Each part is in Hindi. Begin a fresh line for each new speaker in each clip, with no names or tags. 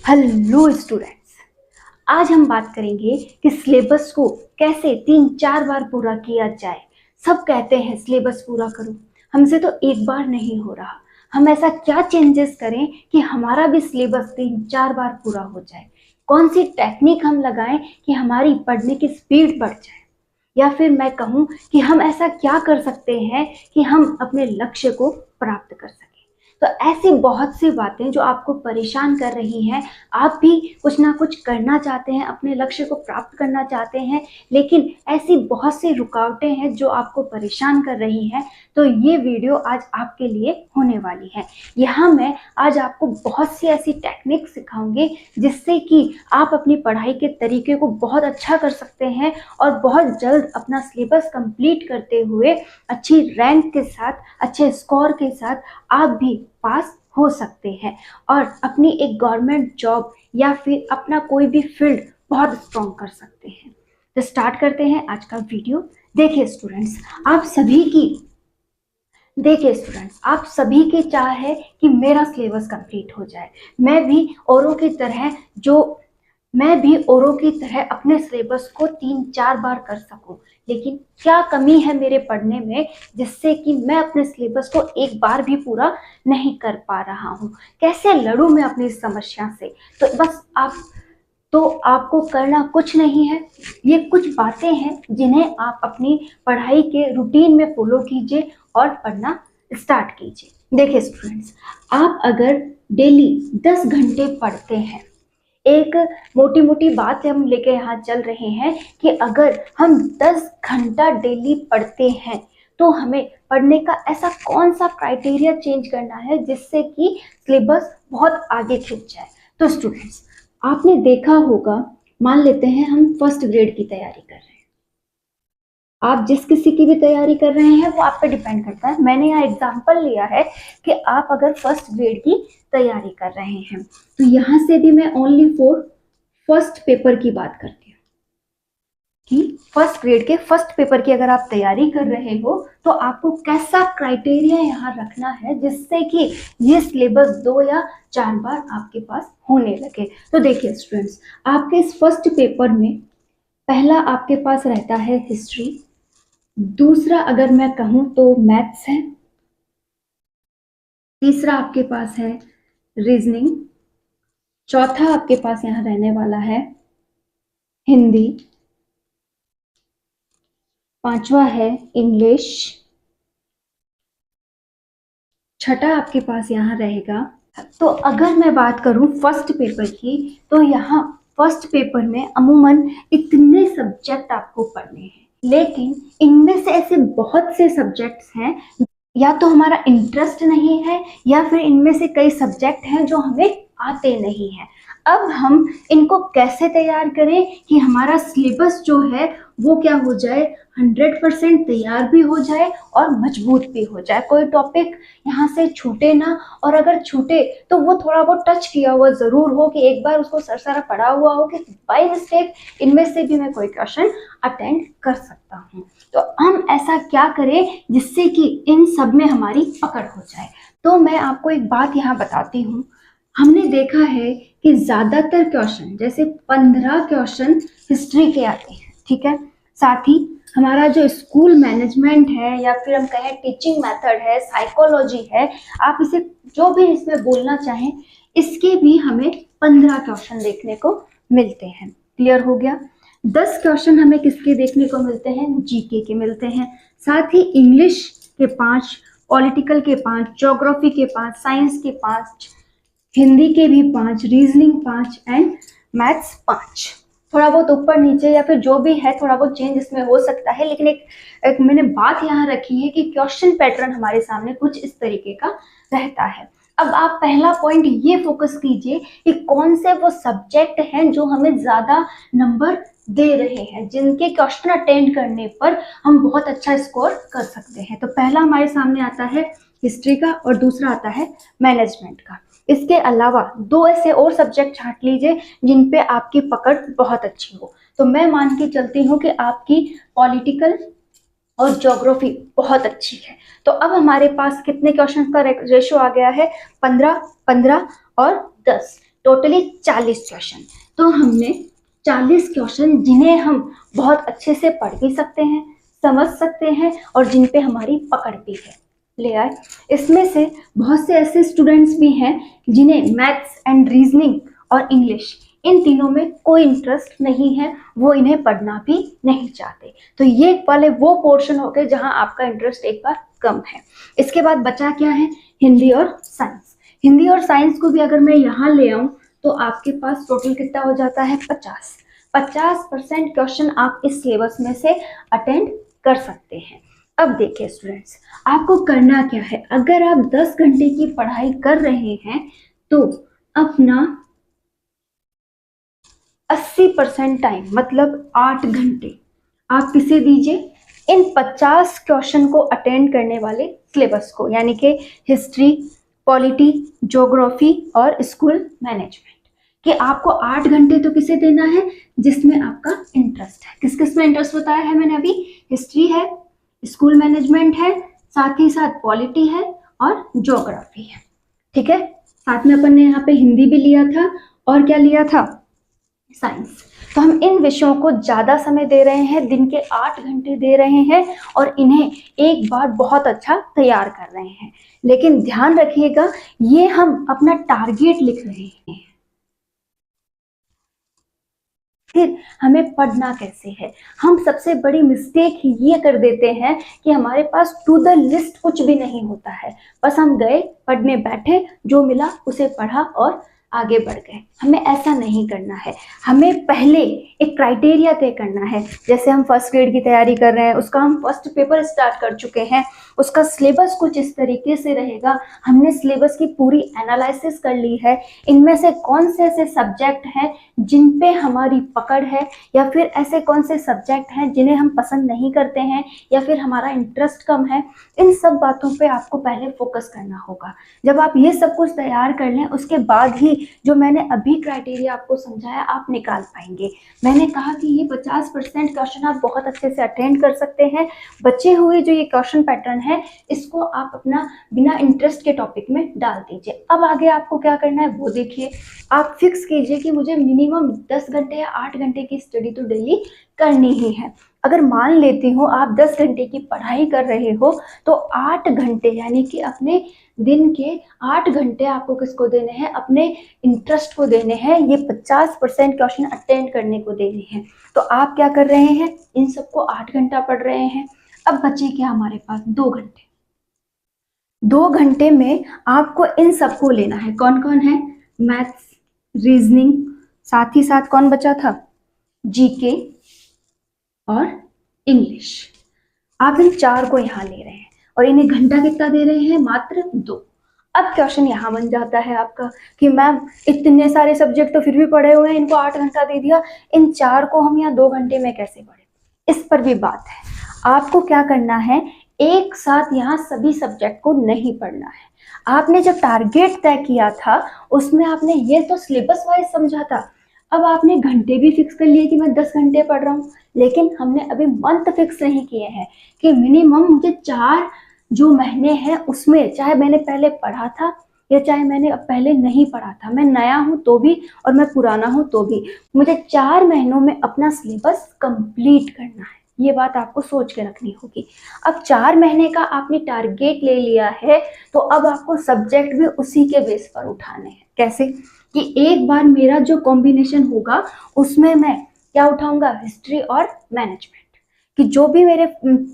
हेलो स्टूडेंट्स, आज हम बात करेंगे कि सिलेबस को कैसे 3-4 बार पूरा किया जाए। सब कहते हैं सिलेबस पूरा करो, हमसे तो एक बार नहीं हो रहा। हम ऐसा क्या चेंजेस करें कि हमारा भी सिलेबस 3-4 बार पूरा हो जाए। कौन सी टेक्निक हम लगाएं कि हमारी पढ़ने की स्पीड बढ़ जाए, या फिर मैं कहूँ कि हम ऐसा क्या कर सकते हैं कि हम अपने लक्ष्य को प्राप्त कर सकें। तो ऐसी बहुत सी बातें जो आपको परेशान कर रही हैं, आप भी कुछ ना कुछ करना चाहते हैं, अपने लक्ष्य को प्राप्त करना चाहते हैं, लेकिन ऐसी बहुत सी रुकावटें हैं जो आपको परेशान कर रही हैं। तो ये वीडियो आज आपके लिए होने वाली है। यहाँ मैं आज आपको बहुत सी ऐसी टेक्निक सिखाऊंगी जिससे कि आप अपनी पढ़ाई के तरीके को बहुत अच्छा कर सकते हैं और बहुत जल्द अपना सिलेबस कंप्लीट करते हुए अच्छी रैंक के साथ, अच्छे स्कोर के साथ आप भी पास हो सकते हैं और अपनी एक गवर्नमेंट जॉब या फिर अपना कोई भी फील्ड बहुत स्ट्रॉन्ग कर सकते हैं। तो स्टार्ट करते हैं आज का वीडियो। देखिए स्टूडेंट्स, आप सभी की चाह है कि मेरा सिलेबस कंप्लीट हो जाए। मैं भी औरों की तरह अपने सिलेबस को 3-4 बार कर सकूं, लेकिन क्या कमी है मेरे पढ़ने में जिससे कि मैं अपने सिलेबस को एक बार भी पूरा नहीं कर पा रहा हूं। कैसे लड़ूं मैं अपनी इस समस्या से। तो आपको करना कुछ नहीं है, ये कुछ बातें हैं जिन्हें आप अपनी पढ़ाई के रूटीन में फॉलो कीजिए और पढ़ना स्टार्ट कीजिए। देखिए स्टूडेंट्स, आप अगर डेली 10 घंटे पढ़ते हैं, एक मोटी मोटी बात हम लेके यहाँ चल रहे हैं कि अगर हम 10 घंटा डेली पढ़ते हैं तो हमें पढ़ने का ऐसा कौन सा क्राइटेरिया चेंज करना है जिससे कि सिलेबस बहुत आगे खिंच जाए। तो स्टूडेंट्स, आपने देखा होगा, मान लेते हैं हम फर्स्ट ग्रेड की तैयारी कर रहे हैं। आप जिस किसी की भी तैयारी कर रहे हैं वो आप पे डिपेंड करता है। मैंने यहाँ एग्जांपल लिया है कि आप अगर फर्स्ट ग्रेड की तैयारी कर रहे हैं तो यहाँ से भी मैं ओनली फॉर फर्स्ट पेपर की बात करती हूँ कि फर्स्ट ग्रेड के फर्स्ट पेपर की अगर आप तैयारी कर रहे हो तो आपको कैसा क्राइटेरिया यहाँ रखना है जिससे कि ये सिलेबस 2 या 4 बार आपके पास होने लगे। तो देखिए स्टूडेंट्स, आपके इस फर्स्ट पेपर में पहला आपके पास रहता है हिस्ट्री, दूसरा अगर मैं कहूं तो मैथ्स है, तीसरा आपके पास है रीजनिंग, चौथा आपके पास यहाँ रहने वाला है हिंदी, पांचवा है इंग्लिश, छठा आपके पास यहाँ रहेगा। तो अगर मैं बात करूं फर्स्ट पेपर की, तो यहाँ फर्स्ट पेपर में अमूमन इतने सब्जेक्ट आपको पढ़ने हैं, लेकिन इनमें से ऐसे बहुत से सब्जेक्ट्स हैं या तो हमारा इंटरेस्ट नहीं है या फिर इनमें से कई सब्जेक्ट हैं जो हमें आते नहीं हैं। अब हम इनको कैसे तैयार करें कि हमारा सिलेबस जो है वो क्या हो जाए, 100% तैयार भी हो जाए और मजबूत भी हो जाए, कोई टॉपिक यहाँ से छूटे ना, और अगर छूटे तो वो थोड़ा बहुत टच किया हुआ जरूर हो, कि एक बार उसको सरसरा पढ़ा हुआ हो कि बाय मिस्टेक इनमें से भी मैं कोई क्वेश्चन अटेंड कर सकता हूँ। तो हम ऐसा क्या करें जिससे कि इन सब में हमारी पकड़ हो जाए। तो मैं आपको एक बात यहाँ बताती हूँ, हमने देखा है कि ज्यादातर क्वेश्चन, जैसे 15 क्वेश्चन हिस्ट्री के आते हैं, ठीक है। साथ ही हमारा जो स्कूल मैनेजमेंट है या फिर हम कहें टीचिंग मेथड है, साइकोलॉजी है, आप इसे जो भी इसमें बोलना चाहें, इसके भी हमें 15 क्वेश्चन देखने को मिलते हैं। क्लियर हो गया। 10 क्वेश्चन हमें किसके देखने को मिलते हैं, जीके के मिलते हैं। साथ ही इंग्लिश के 5, पॉलिटिकल के 5, ज्योग्राफी के 5, साइंस के 5, हिंदी के भी 5, रीजनिंग 5 एंड मैथ्स 5। थोड़ा बहुत ऊपर नीचे या फिर जो भी है थोड़ा बहुत चेंज इसमें हो सकता है, लेकिन एक मैंने बात यहाँ रखी है कि क्वेश्चन पैटर्न हमारे सामने कुछ इस तरीके का रहता है। अब आप पहला पॉइंट ये फोकस कीजिए कि कौन से वो सब्जेक्ट हैं जो हमें ज्यादा नंबर दे रहे हैं, जिनके क्वेश्चन अटेंड करने पर हम बहुत अच्छा स्कोर कर सकते हैं। तो पहला हमारे सामने आता है हिस्ट्री का और दूसरा आता है मैनेजमेंट का। इसके अलावा 2 ऐसे और सब्जेक्ट छांट लीजिए जिन पे आपकी पकड़ बहुत अच्छी हो। तो मैं मान के चलती हूँ कि आपकी पॉलिटिकल और ज्योग्राफी बहुत अच्छी है। तो अब हमारे पास कितने क्वेश्चन का रेशो आ गया है, 15, 15 और 10। Totally 40 question. तो हमने 40 क्वेश्चन जिन्हें हम बहुत अच्छे से पढ़ भी सकते हैं, समझ सकते हैं और जिन पे हमारी पकड़ भी है, ले आए। इसमें से बहुत से ऐसे स्टूडेंट्स भी हैं जिन्हें मैथ्स एंड रीजनिंग और इंग्लिश इन तीनों में कोई इंटरेस्ट नहीं है, वो इन्हें पढ़ना भी नहीं चाहते। तो ये वाले वो पोर्शन हो गए जहां आपका इंटरेस्ट एक बार कम है। इसके बाद बचा क्या है, हिंदी और साइंस। हिंदी और साइंस को भी अगर मैं यहाँ ले आऊं तो आपके पास टोटल कितना हो जाता है, 50% क्वेश्चन आप इस सिलेबस में से अटेंड कर सकते हैं। अब देखिए स्टूडेंट्स, आपको करना क्या है, अगर आप 10 घंटे की पढ़ाई कर रहे हैं तो अपना 80% टाइम मतलब 8 घंटे आप किसे दीजिए, इन 50 क्वेश्चन को अटेंड करने वाले सिलेबस को, यानी कि हिस्ट्री, पॉलिटी, ज्योग्राफी और स्कूल मैनेजमेंट, कि आपको 8 घंटे तो किसे देना है, जिसमें आपका इंटरेस्ट है। किस किस में इंटरेस्ट बताया है मैंने अभी, हिस्ट्री है, स्कूल मैनेजमेंट है, साथ ही साथ पॉलिटी है और ज्योग्राफी है। ठीक है, साथ में अपन ने यहाँ पे हिंदी भी लिया था और क्या लिया था, साइंस। तो हम इन विषयों को ज्यादा समय दे रहे हैं, दिन के 8 घंटे दे रहे हैं और इन्हें एक बार बहुत अच्छा तैयार कर रहे हैं। लेकिन ध्यान रखिएगा, ये हम अपना टारगेट लिख रहे हैं, फिर हमें पढ़ना कैसे है। हम सबसे बड़ी मिस्टेक ये कर देते हैं कि हमारे पास टू द लिस्ट कुछ भी नहीं होता है, बस हम गए पढ़ने बैठे, जो मिला उसे पढ़ा और आगे बढ़ गए। हमें ऐसा नहीं करना है, हमें पहले एक क्राइटेरिया तय करना है। जैसे हम फर्स्ट ग्रेड की तैयारी कर रहे हैं, उसका हम फर्स्ट पेपर स्टार्ट कर चुके हैं, उसका सिलेबस कुछ इस तरीके से रहेगा, हमने सिलेबस की पूरी एनालिसिस कर ली है, इनमें से कौन से ऐसे सब्जेक्ट हैं जिन पे हमारी पकड़ है, या फिर ऐसे कौन से सब्जेक्ट हैं जिन्हें हम पसंद नहीं करते हैं या फिर हमारा इंटरेस्ट कम है। इन सब बातों पे आपको पहले फोकस करना होगा। जब आप ये सब कुछ तैयार कर लें, उसके बाद ही जो मैंने अभी क्राइटेरिया आपको समझाया आप निकाल पाएंगे। मैंने कहा कि ये 50% क्वेश्चन आप बहुत अच्छे से अटेंड कर सकते हैं। बचे हुए जो ये क्वेश्चन पैटर्न है, इसको आप अपना बिना इंटरेस्ट के टॉपिक में डाल दीजिए। अब आगे आपको क्या करना है वो देखिए। आप फिक्स कीजिए कि मुझे मिनिमम 10 घंटे या 8 घंटे की स्टडी तो डेली करनी ही है। अगर मान लेती हूँ आप 10 घंटे की पढ़ाई कर रहे हो तो 8 घंटे यानी कि अपने दिन के 8 घंटे आपको किसको देने हैं, अपने इंटरेस्ट को देने हैं। ये 50% क्वेश्चन अटेंड करने को देने हैं। तो आप क्या कर रहे हैं, इन सबको 8 घंटा पढ़ रहे हैं। अब बचे क्या हमारे पास, 2 घंटे। 2 घंटे में आपको इन सबको लेना है। कौन कौन है, मैथ्स, रीजनिंग, साथ ही साथ कौन बचा था, जीके और इंग्लिश। आप इन 4 को यहाँ ले रहे हैं और इन्हें घंटा कितना दे रहे हैं, मात्र 2। अब क्वेश्चन यहाँ बन जाता है आपका कि मैम इतने सारे सब्जेक्ट तो फिर भी पढ़े हुए हैं, इनको 8 घंटा दे दिया, इन 4 को हम यहाँ 2 घंटे में कैसे पढ़े। इस पर भी बात है, आपको क्या करना है, एक साथ यहाँ सभी सब्जेक्ट को नहीं पढ़ना है। आपने जब टारगेट तय किया था उसमें आपने ये तो सिलेबस वाइज समझा था। अब आपने घंटे भी फिक्स कर लिए कि मैं 10 घंटे पढ़ रहा हूँ, लेकिन हमने अभी मंथ फिक्स नहीं किए हैं कि मिनिमम मुझे 4 जो महीने हैं उसमें, चाहे मैंने पहले पढ़ा था या चाहे मैंने अब पहले नहीं पढ़ा था, मैं नया हूँ तो भी और मैं पुराना हूँ तो भी, मुझे 4 महीनों में अपना सिलेबस कंप्लीट करना है। ये बात आपको सोच के रखनी होगी। अब 4 महीने का आपने टारगेट ले लिया है तो अब आपको सब्जेक्ट भी उसी के बेस पर उठाने हैं। कैसे कि एक बार मेरा जो कॉम्बिनेशन होगा उसमें मैं क्या उठाऊंगा, हिस्ट्री और मैनेजमेंट, कि जो भी मेरे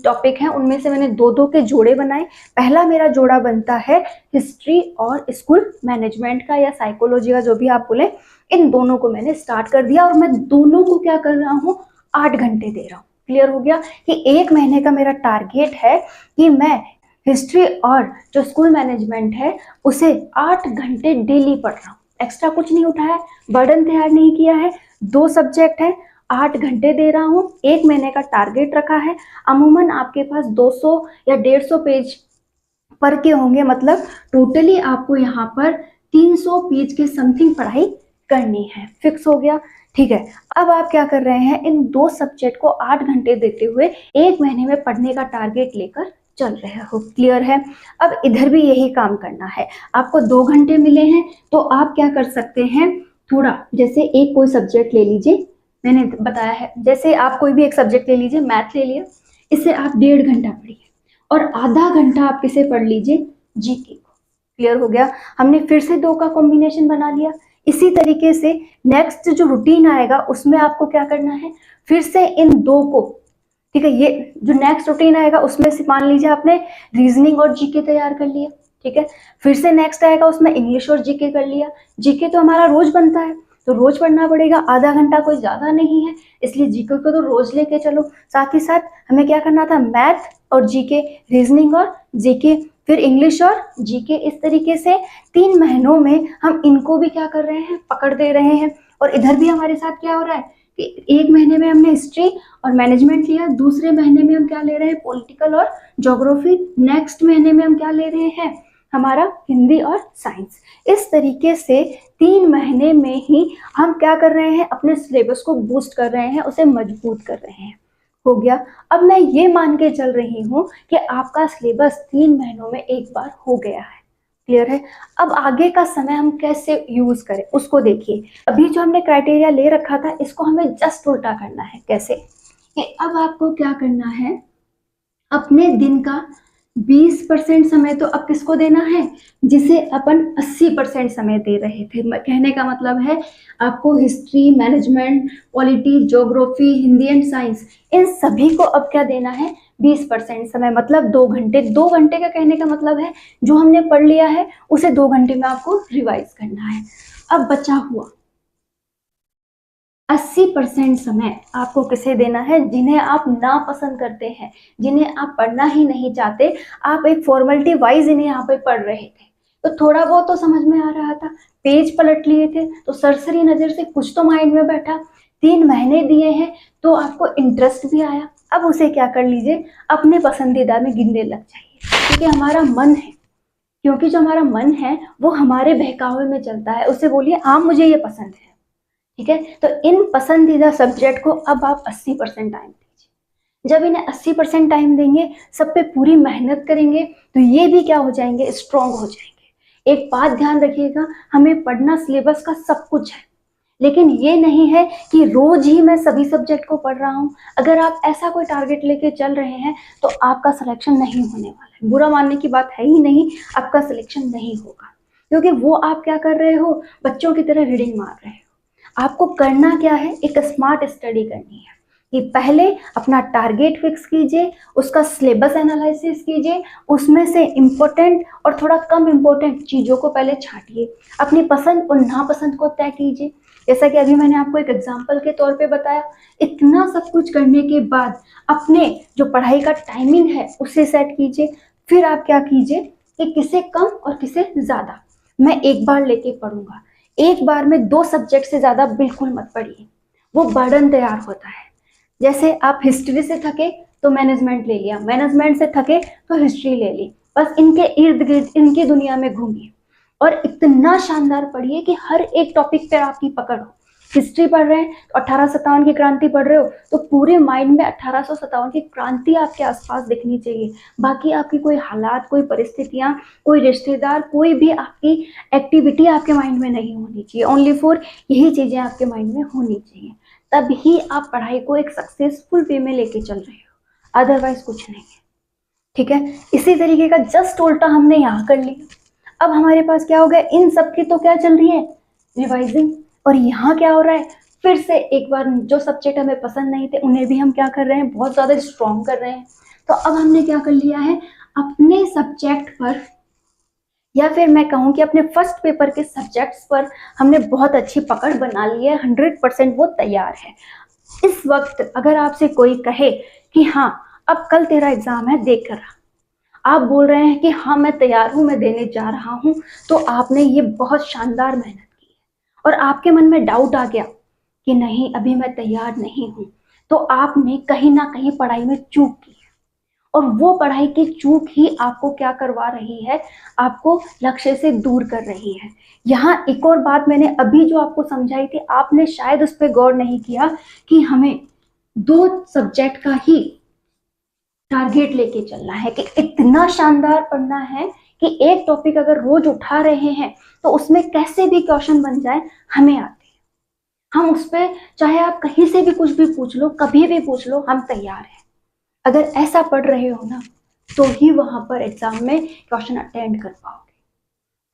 टॉपिक हैं उनमें से मैंने 2-2 के जोड़े बनाए। पहला मेरा जोड़ा बनता है हिस्ट्री और स्कूल मैनेजमेंट का या साइकोलॉजी का, जो भी आप बोले। इन दोनों को मैंने स्टार्ट कर दिया और मैं दोनों को क्या कर रहा हूँ, 8 घंटे दे रहा हूँ। क्लियर हो गया कि 1 महीने का मेरा टारगेट है कि मैं हिस्ट्री और जो स्कूल मैनेजमेंट है उसे 8 घंटे डेली पढ़ रहा हूँ। एक्स्ट्रा कुछ नहीं उठाया, बर्डन तैयार नहीं किया है। 2 सब्जेक्ट है, 8 घंटे दे रहा हूँ, 1 महीने का टारगेट रखा है। अमूमन आपके पास 200 या 150 पेज पर के होंगे, मतलब टोटली आपको यहाँ पर 300 पेज के समथिंग पढ़ाई करनी है। फिक्स हो गया, ठीक है। अब आप क्या कर रहे हैं, इन 2 सब्जेक्ट को 8 घंटे देते हुए 1 महीने में पढ़ने का टारगेट लेकर चल रहे हो। क्लियर है? अब इधर भी यही काम करना है। आपको 2 घंटे मिले हैं तो आप क्या कर सकते हैं, थोड़ा जैसे एक कोई सब्जेक्ट ले लीजिए, मैंने बताया है जैसे आप कोई भी एक सब्जेक्ट ले लीजिए, मैथ ले लिया, इसे आप 1.5 घंटा पढ़िए और आधा घंटा आप किसे पढ़ लीजिए, जीके को। क्लियर हो गया? हमने फिर से 2 का कॉम्बिनेशन बना लिया। इसी तरीके से नेक्स्ट जो रूटीन आएगा उसमें आपको क्या करना है, फिर से इन 2 को, ठीक है, ये जो नेक्स्ट रूटीन आएगा उसमें से मान लीजिए आपने रीजनिंग और जीके तैयार कर लिया, ठीक है, फिर से नेक्स्ट आएगा उसमें इंग्लिश और जीके कर लिया। जीके तो हमारा रोज बनता है तो रोज पढ़ना पड़ेगा, आधा घंटा कोई ज्यादा नहीं है, इसलिए जीके को तो रोज लेके चलो। साथ ही साथ हमें क्या करना था, मैथ और जीके, रीजनिंग और जीके, फिर इंग्लिश और जीके। इस तरीके से 3 महीनों में हम इनको भी क्या कर रहे हैं, पकड़ दे रहे हैं। और इधर भी हमारे साथ क्या हो रहा है कि 1 महीने में हमने हिस्ट्री और मैनेजमेंट लिया, दूसरे महीने में हम क्या ले रहे हैं, पॉलिटिकल और ज्योग्राफी, नेक्स्ट महीने में हम क्या ले रहे हैं, हमारा हिंदी और साइंस। इस तरीके से 3 महीने में ही हम क्या कर रहे हैं, अपने सिलेबस को बूस्ट कर रहे हैं, उसे मजबूत कर रहे हैं। हो गया? अब मैं ये मान के चल रही हूँ कि आपका सिलेबस 3 महीनों में एक बार हो गया है। क्लियर है? अब आगे का समय हम कैसे यूज करें उसको देखिए। अभी जो हमने क्राइटेरिया ले रखा था इसको हमें जस्ट उल्टा करना है। कैसे? कि अब आपको क्या करना है, अपने दिन का 20% समय तो अब किसको देना है, जिसे अपन 80% समय दे रहे थे। कहने का मतलब है आपको history, management, polity, geography, Hindi and science, इन सभी को अब क्या देना है, 20% समय, मतलब 2 घंटे। 2 घंटे का कहने का मतलब है जो हमने पढ़ लिया है उसे 2 घंटे में आपको रिवाइज करना है। अब बचा हुआ 80% समय आपको किसे देना है, जिन्हें आप ना पसंद करते हैं, जिन्हें आप पढ़ना ही नहीं चाहते, आप एक फॉर्मेलिटी वाइज इन्हें यहाँ पे पढ़ रहे थे तो थोड़ा बहुत तो समझ में आ रहा था, पेज पलट लिए थे तो सरसरी नजर से कुछ तो माइंड में बैठा। 3 महीने दिए हैं तो आपको इंटरेस्ट भी आया। अब उसे क्या कर लीजिए, अपने पसंदीदा में गिनने लग जाइए, क्योंकि हमारा मन है, क्योंकि जो हमारा मन है वो हमारे बहकावे में चलता है। उसे बोलिए हाँ मुझे ये पसंद है, ठीक है। तो इन पसंदीदा सब्जेक्ट को अब आप 80% टाइम दीजिए। जब इन्हें 80% टाइम देंगे, सब पे पूरी मेहनत करेंगे, तो ये भी क्या हो जाएंगे, स्ट्रांग हो जाएंगे। एक बात ध्यान रखिएगा, हमें पढ़ना सिलेबस का सब कुछ है, लेकिन ये नहीं है कि रोज ही मैं सभी सब्जेक्ट को पढ़ रहा हूँ। अगर आप ऐसा कोई टारगेट लेके चल रहे हैं तो आपका सिलेक्शन नहीं होने वाला है। बुरा मानने की बात है ही नहीं, आपका सिलेक्शन नहीं होगा, क्योंकि वो आप क्या कर रहे हो, बच्चों की तरह रीडिंग मार रहे हो। आपको करना क्या है, एक स्मार्ट स्टडी करनी है कि पहले अपना टारगेट फिक्स कीजिए, उसका सिलेबस एनालिसिस कीजिए, उसमें से इम्पोर्टेंट और थोड़ा कम इम्पोर्टेंट चीज़ों को पहले छांटिए, अपनी पसंद और नापसंद को तय कीजिए। जैसा कि अभी मैंने आपको एक एग्जाम्पल के तौर पे बताया। इतना सब कुछ करने के बाद अपने जो पढ़ाई का टाइमिंग है उसे सेट कीजिए। फिर आप क्या कीजिए कि किसे कम और किसे ज़्यादा मैं एक बार लेके पढ़ूंगा। एक बार में 2 सब्जेक्ट से ज्यादा बिल्कुल मत पढ़िए, वो बर्डन तैयार होता है। जैसे आप हिस्ट्री से थके तो मैनेजमेंट ले लिया, मैनेजमेंट से थके तो हिस्ट्री ले ली, बस इनके इर्द गिर्द इनकी दुनिया में घूमिए और इतना शानदार पढ़िए कि हर एक टॉपिक पर आपकी पकड़ हो। हिस्ट्री पढ़ रहे हैं तो 1857 की क्रांति पढ़ रहे हो तो पूरे माइंड में 1857 की क्रांति आपके आसपास दिखनी चाहिए। बाकी आपकी कोई हालात, कोई परिस्थितियां, कोई रिश्तेदार, कोई भी आपकी एक्टिविटी आपके माइंड में नहीं होनी चाहिए। ओनली फॉर यही चीजें आपके माइंड में होनी चाहिए, तभी आप पढ़ाई को एक सक्सेसफुल वे में लेके चल रहे हो, अदरवाइज कुछ नहीं है, ठीक है। इसी तरीके का जस्ट उल्टा हमने यहाँ कर लिया। अब हमारे पास क्या हो गया, इन सब की तो क्या चल रही है, रिवाइजिंग, और यहाँ क्या हो रहा है, फिर से एक बार जो सब्जेक्ट हमें पसंद नहीं थे उन्हें भी हम क्या कर रहे हैं, बहुत ज्यादा स्ट्रॉन्ग कर रहे हैं। तो अब हमने क्या कर लिया है, अपने सब्जेक्ट पर, या फिर मैं कहूँ कि अपने फर्स्ट पेपर के सब्जेक्ट्स पर हमने बहुत अच्छी पकड़ बना ली है। 100% वो तैयार है। इस वक्त अगर आपसे कोई कहे कि हाँ अब कल तेरा एग्जाम है, देख कर आप बोल रहे हैं कि हाँ मैं तैयार हूँ, मैं देने जा रहा हूँ, तो आपने ये बहुत शानदार मेहनत की है। और आपके मन में डाउट आ गया कि नहीं अभी मैं तैयार नहीं हूँ, तो आपने कहीं ना कहीं पढ़ाई में चूक की है। और वो पढ़ाई की चूक ही आपको क्या करवा रही है, आपको लक्ष्य से दूर कर रही है। यहाँ एक और बात मैंने अभी जो आपको समझाई थी, आपने शायद उस पर गौर नहीं किया कि हमें 2 सब्जेक्ट का ही टारगेट लेके चलना है कि इतना शानदार पढ़ना है कि एक टॉपिक अगर रोज उठा रहे हैं तो उसमें कैसे भी क्वेश्चन बन जाए हमें आते हैं। हम उस पर चाहे आप कहीं से भी कुछ भी पूछ लो, कभी भी पूछ लो, हम तैयार हैं। अगर ऐसा पढ़ रहे हो ना तो ही वहां पर एग्जाम में क्वेश्चन अटेंड कर पाओगे।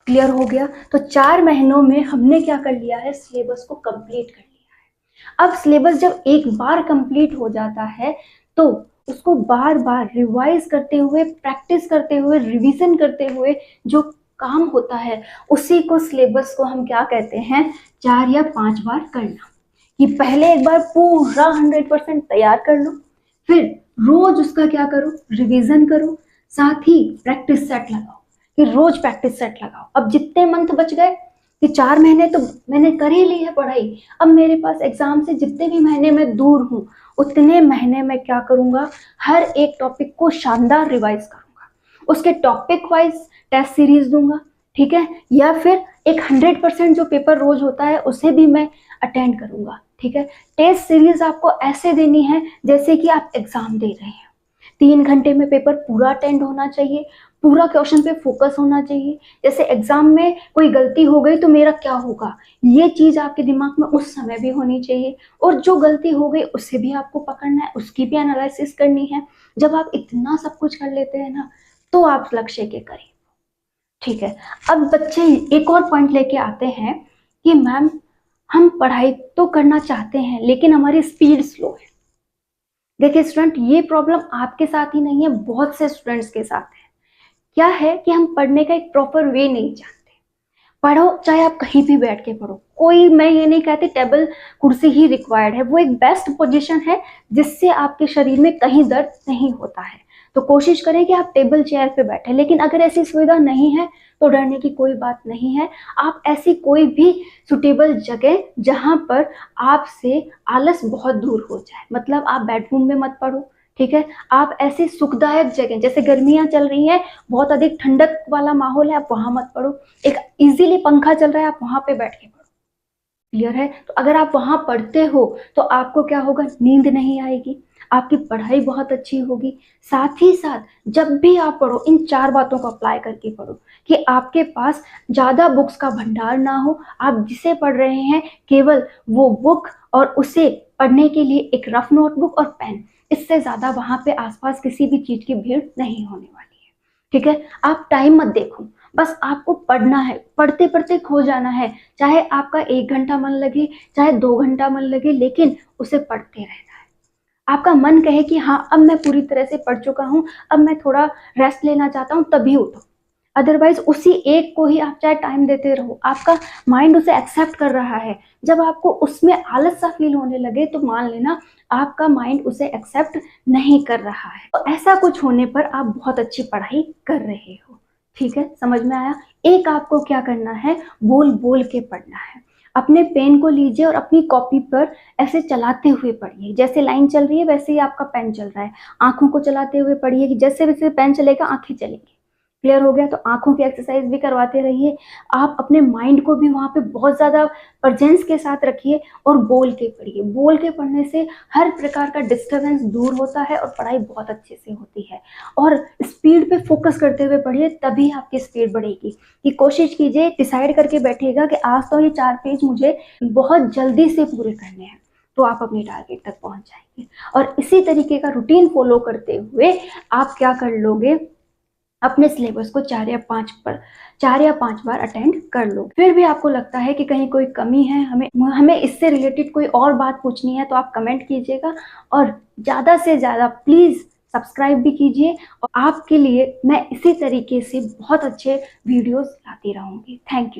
क्लियर हो गया? तो 4 महीनों में हमने क्या कर लिया है, सिलेबस को कंप्लीट कर लिया है। अब सिलेबस जब एक बार कंप्लीट हो जाता है तो उसको बार बार रिवाइज करते हुए, प्रैक्टिस करते हुए, रिवीजन करते हुए जो काम होता है उसी को, सिलेबस को हम क्या कहते हैं, 4 या 5 बार करना। कि पहले एक बार पूरा 100% तैयार कर लो, फिर रोज उसका क्या करो, रिवीजन करो, साथ ही प्रैक्टिस सेट लगाओ कि रोज प्रैक्टिस सेट लगाओ। अब जितने मंथ बच गए कि 4 महीने तो मैंने कर ही ली है पढ़ाई, अब मेरे पास एग्जाम से जितने भी महीने में दूर हूँ उतने महीने में क्या करूंगा, हर एक टॉपिक को शानदार रिवाइज करूंगा, उसके टॉपिक वाइज टेस्ट सीरीज दूंगा, ठीक है, या फिर एक 100% जो पेपर रोज होता है उसे भी मैं अटेंड करूंगा, ठीक है। टेस्ट सीरीज आपको ऐसे देनी है जैसे कि आप एग्जाम दे रहे हैं। 3 घंटे में पेपर पूरा अटेंड होना चाहिए, पूरा क्वेश्चन पे फोकस होना चाहिए। जैसे एग्जाम में कोई गलती हो गई तो मेरा क्या होगा, ये चीज आपके दिमाग में उस समय भी होनी चाहिए, और जो गलती हो गई उसे भी आपको पकड़ना है, उसकी भी एनालिसिस करनी है। जब आप इतना सब कुछ कर लेते हैं ना तो आप लक्ष्य के करीब, ठीक है। अब बच्चे एक और पॉइंट लेके आते हैं कि मैम हम पढ़ाई तो करना चाहते हैं लेकिन हमारी स्पीड स्लो है। देखिए स्टूडेंट, ये प्रॉब्लम आपके साथ ही नहीं है, बहुत से स्टूडेंट्स के साथ है। क्या है कि हम पढ़ने का एक प्रॉपर वे नहीं जानते। पढ़ो चाहे आप कहीं भी बैठ के पढ़ो, कोई, मैं ये नहीं कहती टेबल कुर्सी ही रिक्वायर्ड है, वो एक बेस्ट पोजीशन है जिससे आपके शरीर में कहीं दर्द नहीं होता है। तो कोशिश करें कि आप टेबल चेयर पे बैठे, लेकिन अगर ऐसी सुविधा नहीं है तो डरने की कोई बात नहीं है। आप ऐसी कोई भी सुटेबल जगह जहां पर आपसे आलस बहुत दूर हो जाए, मतलब आप बेडरूम में मत पढ़ो, ठीक है। आप ऐसी सुखदायक जगह, जैसे गर्मियां चल रही हैं, बहुत अधिक ठंडक वाला माहौल है, आप वहां मत पढ़ो, एक इजीली पंखा चल रहा है आप वहां पे बैठ के पढ़ो। क्लियर है? तो अगर आप वहां पढ़ते हो तो आपको क्या होगा, नींद नहीं आएगी, आपकी पढ़ाई बहुत अच्छी होगी। साथ ही साथ जब भी आप पढ़ो इन 4 बातों को अप्लाई करके पढ़ो कि आपके पास ज्यादा बुक्स का भंडार ना हो, आप जिसे पढ़ रहे हैं केवल वो बुक और उसे पढ़ने के लिए एक रफ नोटबुक और पेन, इससे ज्यादा वहां पे आसपास किसी भी चीज की भीड़ नहीं होने वाली है, ठीक है। आप टाइम मत देखो, बस आपको पढ़ना है, पढ़ते पढ़ते खो जाना है, चाहे आपका 1 घंटा मन लगे, चाहे 2 घंटा मन लगे, लेकिन उसे पढ़ते रहना है। आपका मन कहे कि हाँ अब मैं पूरी तरह से पढ़ चुका हूँ, अब मैं थोड़ा रेस्ट लेना चाहता हूँ, तभी उठो। अदरवाइज उसी एक को ही आप चाहे टाइम देते रहो, आपका माइंड उसे एक्सेप्ट कर रहा है। जब आपको उसमें आलस सा फील होने लगे तो मान लेना आपका माइंड उसे एक्सेप्ट नहीं कर रहा है। तो ऐसा कुछ होने पर आप बहुत अच्छी पढ़ाई कर रहे हो, ठीक है, समझ में आया। एक आपको क्या करना है, बोल बोल के पढ़ना है। अपने पेन को लीजिए और अपनी कॉपी पर ऐसे चलाते हुए पढ़िए, जैसे लाइन चल रही है वैसे ही आपका पेन चल रहा है। आंखों को चलाते हुए पढ़िए कि जैसे जैसे पेन चलेगा आंखें चलेंगी। क्लियर हो गया? तो आंखों की एक्सरसाइज भी करवाते रहिए। आप अपने माइंड को भी वहां पे बहुत ज्यादा प्रेजेंस के साथ रखिए और बोल के पढ़िए। बोल के पढ़ने से हर प्रकार का डिस्टरबेंस दूर होता है और पढ़ाई बहुत अच्छे से होती है। और स्पीड पे फोकस करते हुए पढ़िए, तभी आपकी स्पीड बढ़ेगी। कि कोशिश कीजिए, डिसाइड करके बैठिएगा कि आज तो ये 4 पेज मुझे बहुत जल्दी से पूरे करने हैं, तो आप अपनी टारगेट तक पहुंच जाएंगे। और इसी तरीके का रूटीन फॉलो करते हुए आप क्या कर लोगे, अपने सिलेबस को 4 या 5 बार अटेंड कर लो। फिर भी आपको लगता है कि कहीं कोई कमी है, हमें इससे रिलेटेड कोई और बात पूछनी है, तो आप कमेंट कीजिएगा। और ज़्यादा से ज़्यादा प्लीज़ सब्सक्राइब भी कीजिए, और आपके लिए मैं इसी तरीके से बहुत अच्छे वीडियोस लाती रहूँगी। Thank you.